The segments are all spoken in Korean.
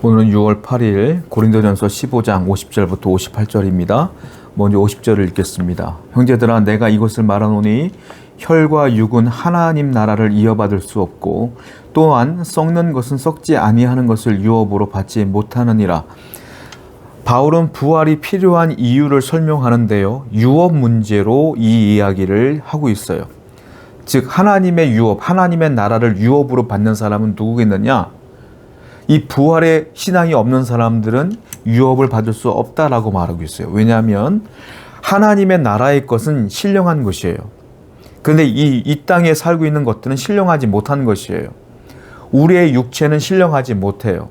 오늘은 6월 8일 고린도전서 15장 50절부터 58절입니다. 먼저 50절을 읽겠습니다. 형제들아 내가 이것을 말하노니 혈과 육은 하나님 나라를 이어받을 수 없고 또한 썩는 것은 썩지 아니하는 것을 유업으로 받지 못하느니라. 바울은 부활이 필요한 이유를 설명하는데요. 유업 문제로 이 이야기를 하고 있어요. 즉 하나님의 유업, 하나님의 나라를 유업으로 받는 사람은 누구겠느냐? 이 부활의 신앙이 없는 사람들은 유업을 받을 수 없다라고 말하고 있어요. 왜냐하면 하나님의 나라의 것은 신령한 것이에요. 그런데 이 땅에 살고 있는 것들은 신령하지 못한 것이에요. 우리의 육체는 신령하지 못해요.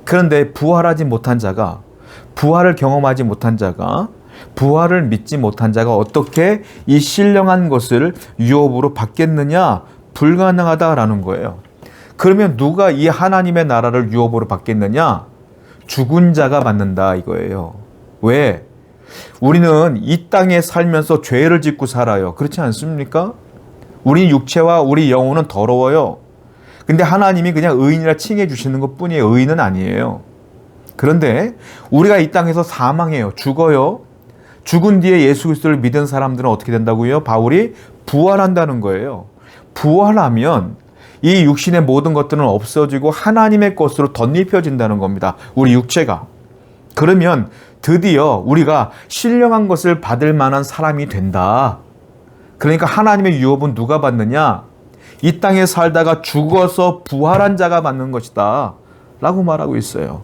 그런데 부활하지 못한 자가, 부활을 경험하지 못한 자가, 부활을 믿지 못한 자가 어떻게 이 신령한 것을 유업으로 받겠느냐? 불가능하다라는 거예요. 그러면 누가 이 하나님의 나라를 유업으로 받겠느냐? 죽은 자가 받는다 이거예요. 왜? 우리는 이 땅에 살면서 죄를 짓고 살아요. 그렇지 않습니까? 우리 육체와 우리 영혼은 더러워요. 근데 하나님이 그냥 의인이라 칭해 주시는 것뿐이에요. 의인은 아니에요. 그런데 우리가 이 땅에서 사망해요. 죽어요. 죽은 뒤에 예수 그리스도를 믿은 사람들은 어떻게 된다고요? 바울이 부활한다는 거예요. 부활하면 이 육신의 모든 것들은 없어지고 하나님의 것으로 덧입혀진다는 겁니다. 우리 육체가. 그러면 드디어 우리가 신령한 것을 받을 만한 사람이 된다. 그러니까 하나님의 유업은 누가 받느냐? 이 땅에 살다가 죽어서 부활한 자가 받는 것이다 라고 말하고 있어요.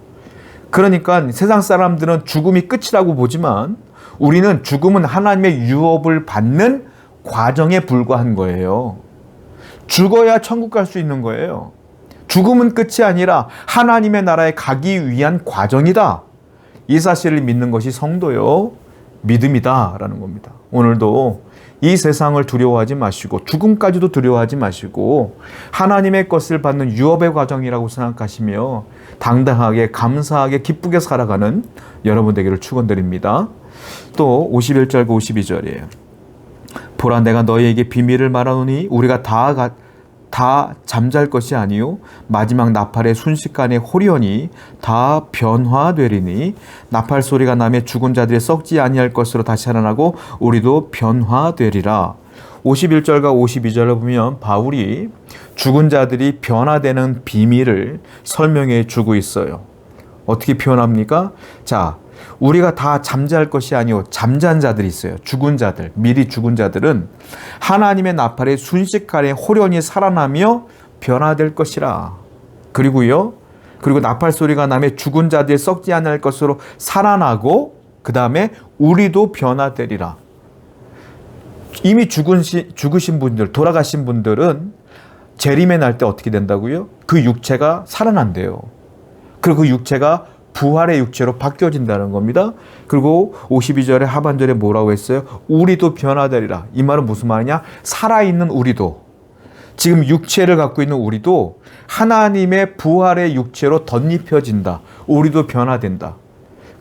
그러니까 세상 사람들은 죽음이 끝이라고 보지만 우리는 죽음은 하나님의 유업을 받는 과정에 불과한 거예요. 죽어야 천국 갈 수 있는 거예요. 죽음은 끝이 아니라 하나님의 나라에 가기 위한 과정이다. 이 사실을 믿는 것이 성도요 믿음이다라는 겁니다. 오늘도 이 세상을 두려워하지 마시고 죽음까지도 두려워하지 마시고 하나님의 것을 받는 유업의 과정이라고 생각하시며 당당하게 감사하게 기쁘게 살아가는 여러분 되기를 축원드립니다. 또 51절과 52절이에요. 보라 내가 너희에게 비밀을 말하노니 우리가 다 잠잘 것이 아니요 마지막 나팔의 순식간에 호련히 다 변화되리니 나팔 소리가 나며 죽은 자들이 썩지 아니할 것으로 다시 살아나고 우리도 변화되리라. 51절과 52절을 보면 바울이 죽은 자들이 변화되는 비밀을 설명해 주고 있어요. 어떻게 표현합니까? 자, 우리가 다 잠잘 것이 아니요 잠잔 자들이 있어요. 죽은 자들, 미리 죽은 자들은 하나님의 나팔에 순식간에 호련히 살아나며 변화될 것이라. 그리고 나팔 소리가 나며 죽은 자들이 썩지 않을 것으로 살아나고 그 다음에 우리도 변화되리라. 이미 죽으신 분들, 돌아가신 분들은 재림에 날 때 어떻게 된다고요? 그 육체가 살아난대요. 그리고 그 육체가 부활의 육체로 바뀌어진다는 겁니다. 그리고 52절의 하반절에 뭐라고 했어요? 우리도 변화되리라. 이 말은 무슨 말이냐? 살아있는 우리도, 지금 육체를 갖고 있는 우리도 하나님의 부활의 육체로 덧입혀진다. 우리도 변화된다.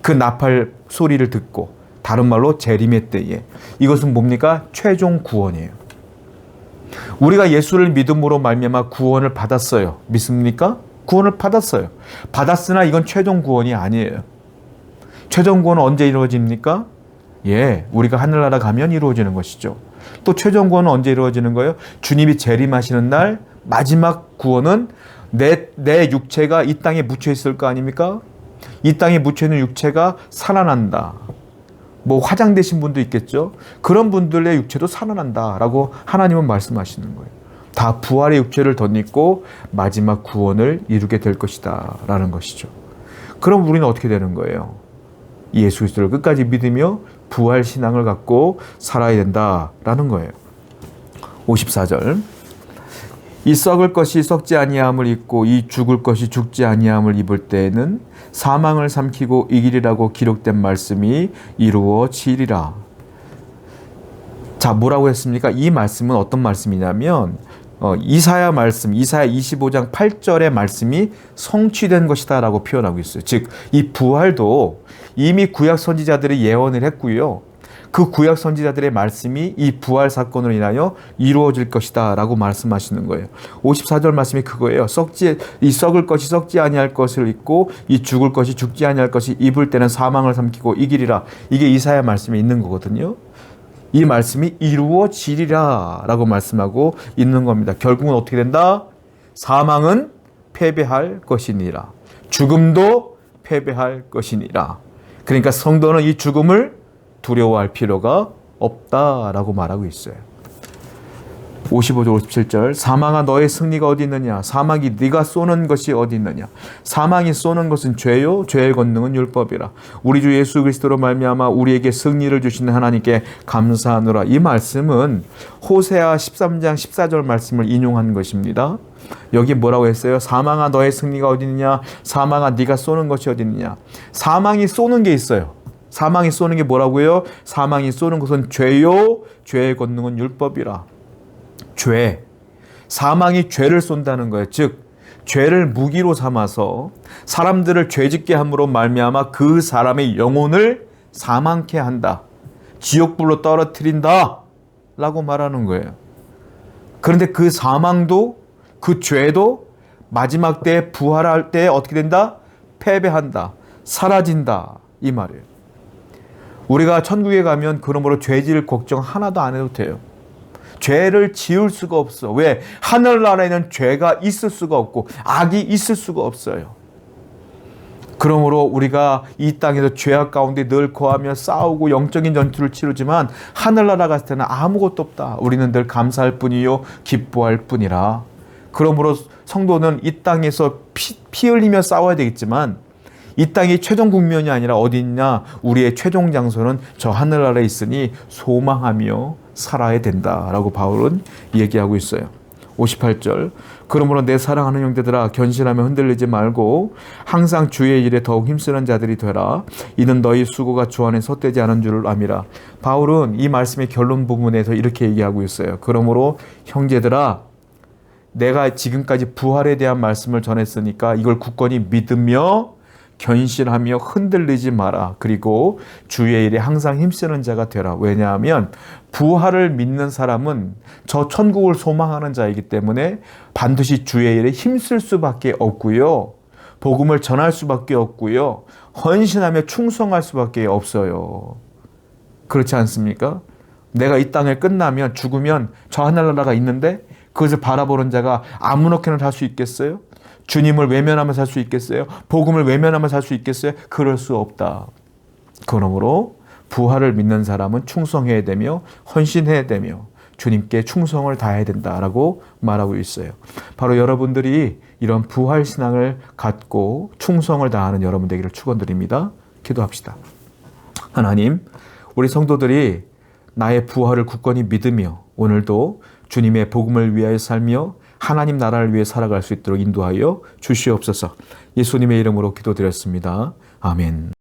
그 나팔 소리를 듣고, 다른 말로 재림의 때에. 이것은 뭡니까? 최종 구원이에요. 우리가 예수를 믿음으로 말미암아 구원을 받았어요. 믿습니까? 구원을 받았어요. 받았으나 이건 최종 구원이 아니에요. 최종 구원은 언제 이루어집니까? 우리가 하늘나라 가면 이루어지는 것이죠. 또 최종 구원은 언제 이루어지는 거예요? 주님이 재림하시는 날 마지막 구원은 내 육체가 이 땅에 묻혀 있을 거 아닙니까? 이 땅에 묻혀 있는 육체가 살아난다. 뭐 화장되신 분도 있겠죠. 그런 분들의 육체도 살아난다라고 하나님은 말씀하시는 거예요. 다 부활의 육체를 덧입고 마지막 구원을 이루게 될 것이다 라는 것이죠. 그럼 우리는 어떻게 되는 거예요? 예수 그리스도를 끝까지 믿으며 부활 신앙을 갖고 살아야 된다라는 거예요. 54절 이 썩을 것이 썩지 아니함을 입고 이 죽을 것이 죽지 아니함을 입을 때에는 사망을 삼키고 이기리라고 기록된 말씀이 이루어지리라. 자, 뭐라고 했습니까? 이 말씀은 어떤 말씀이냐면 이사야 말씀, 이사야 25장 8절의 말씀이 성취된 것이다 라고 표현하고 있어요. 즉, 이 부활도 이미 구약 선지자들이 예언을 했고요. 그 구약 선지자들의 말씀이 이 부활 사건으로 인하여 이루어질 것이다 라고 말씀하시는 거예요. 54절 말씀이 그거예요. 이 썩을 것이 썩지 아니할 것을 잊고 이 죽을 것이 죽지 아니할 것이 입을 때는 사망을 삼키고 이기리라. 이게 이사야 말씀에 있는 거거든요. 이 말씀이 이루어지리라 라고 말씀하고 있는 겁니다. 결국은 어떻게 된다? 사망은 패배할 것이니라. 죽음도 패배할 것이니라. 그러니까 성도는 이 죽음을 두려워할 필요가 없다라고 말하고 있어요. 55절 57절 사망아 너의 승리가 어디 있느냐? 사망이 네가 쏘는 것이 어디 있느냐? 사망이 쏘는 것은 죄요 죄의 권능은 율법이라. 우리 주 예수 그리스도로 말미암아 우리에게 승리를 주시는 하나님께 감사하노라. 이 말씀은 호세아 13장 14절 말씀을 인용한 것입니다. 여기 뭐라고 했어요? 사망아 너의 승리가 어디 있느냐? 사망아 네가 쏘는 것이 어디 있느냐? 사망이 쏘는 게 있어요. 사망이 쏘는 게 뭐라고요? 사망이 쏘는 것은 죄요 죄의 권능은 율법이라. 죄, 사망이 죄를 쏜다는 거예요. 즉 죄를 무기로 삼아서 사람들을 죄짓게 함으로 말미암아 그 사람의 영혼을 사망케 한다. 지옥불로 떨어뜨린다 라고 말하는 거예요. 그런데 그 사망도 그 죄도 마지막 때에 부활할 때 어떻게 된다? 패배한다. 사라진다. 이 말이에요. 우리가 천국에 가면 그러므로 죄질 걱정 하나도 안 해도 돼요. 죄를 지을 수가 없어. 왜? 하늘나라에는 죄가 있을 수가 없고 악이 있을 수가 없어요. 그러므로 우리가 이 땅에서 죄악 가운데 늘 거하며 싸우고 영적인 전투를 치르지만 하늘나라 갔을 때는 아무것도 없다. 우리는 늘 감사할 뿐이요 기뻐할 뿐이라. 그러므로 성도는 이 땅에서 피 흘리며 싸워야 되겠지만 이 땅이 최종 국면이 아니라 어디 있냐? 우리의 최종 장소는 저 하늘나라에 있으니 소망하며 살아야 된다라고 바울은 얘기하고 있어요. 58절 그러므로 내 사랑하는 형제들아 견실하며 흔들리지 말고 항상 주의 일에 더욱 힘쓰는 자들이 되라. 이는 너희 수고가 주 안에 헛되지 않은 줄을 암이라. 바울은 이 말씀의 결론 부분에서 이렇게 얘기하고 있어요. 그러므로 형제들아 내가 지금까지 부활에 대한 말씀을 전했으니까 이걸 굳건히 믿으며 견실하며 흔들리지 마라. 그리고 주의 일에 항상 힘쓰는 자가 되라. 왜냐하면 부활을 믿는 사람은 저 천국을 소망하는 자이기 때문에 반드시 주의 일에 힘쓸 수밖에 없고요. 복음을 전할 수밖에 없고요. 헌신하며 충성할 수밖에 없어요. 그렇지 않습니까? 내가 이 땅에 끝나면 죽으면 저 하늘나라가 있는데 그것을 바라보는 자가 아무렇게나 살 수 있겠어요? 주님을 외면하며 살 수 있겠어요? 복음을 외면하며 살 수 있겠어요? 그럴 수 없다. 그러므로 부활을 믿는 사람은 충성해야 되며 헌신해야 되며 주님께 충성을 다해야 된다라고 말하고 있어요. 바로 여러분들이 이런 부활 신앙을 갖고 충성을 다하는 여러분 되기를 축원드립니다. 기도합시다. 하나님, 우리 성도들이 나의 부활을 굳건히 믿으며 오늘도 주님의 복음을 위하여 살며 하나님 나라를 위해 살아갈 수 있도록 인도하여 주시옵소서. 예수님의 이름으로 기도드렸습니다. 아멘.